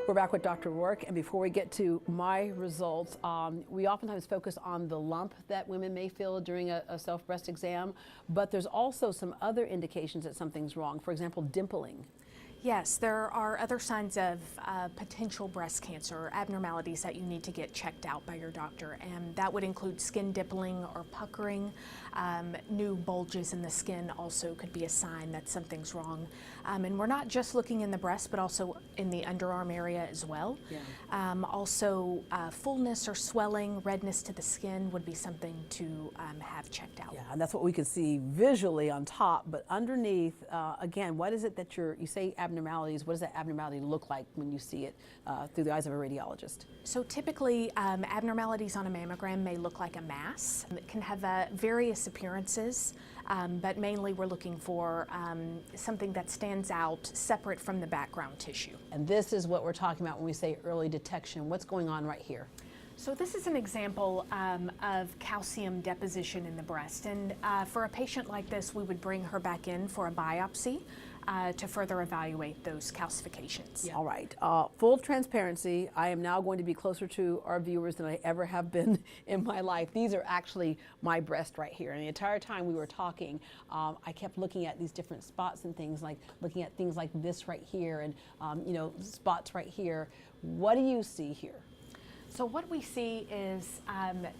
We're back with Dr. Rourke, and before we get to my results, we oftentimes focus on the lump that women may feel during a self-breast exam, but there's also some other indications that something's wrong. For example, dimpling. Yes, there are other signs of potential breast cancer or abnormalities that you need to get checked out by your doctor, and that would include skin dimpling or puckering. New bulges in the skin also could be a sign that something's wrong. And we're not just looking in the breast, but also in the underarm area as well. Yeah. Also, fullness or swelling, redness to the skin would be something to have checked out. Yeah, and that's what we can see visually on top, but underneath, again, what is it that you say abnormalities, what does that abnormality look like when you see it through the eyes of a radiologist? So typically, abnormalities on a mammogram may look like a mass. It can have various appearances, but mainly we're looking for something that stands out separate from the background tissue. And this is what we're talking about when we say early detection. What's going on right here? So this is an example of calcium deposition in the breast, and for a patient like this, we would bring her back in for a biopsy to further evaluate those calcifications. Yeah. All right, full transparency, I am now going to be closer to our viewers than I ever have been in my life. These are actually my breast right here, and the entire time we were talking, I kept looking at these different spots and things, like looking at things like this right here and you know, spots right here. What do you see here? So what we see is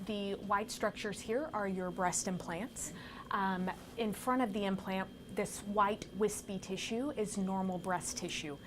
the white structures here are your breast implants. In front of the implant, this white wispy tissue is normal breast tissue.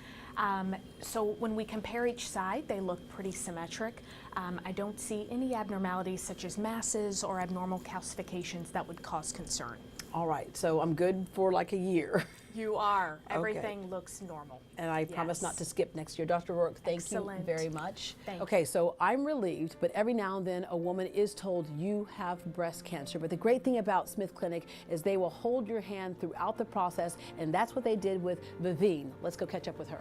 So when we compare each side, they look pretty symmetric. I don't see any abnormalities such as masses or abnormal calcifications that would cause concern. All right, so I'm good for like a year. You are. Everything looks normal. And I promise not to skip next year. Dr. Rourke, thank you very much. Okay, so I'm relieved, but every now and then a woman is told you have breast cancer. But the great thing about Smith Clinic is they will hold your hand throughout the process, and that's what they did with Vivine. Let's go catch up with her.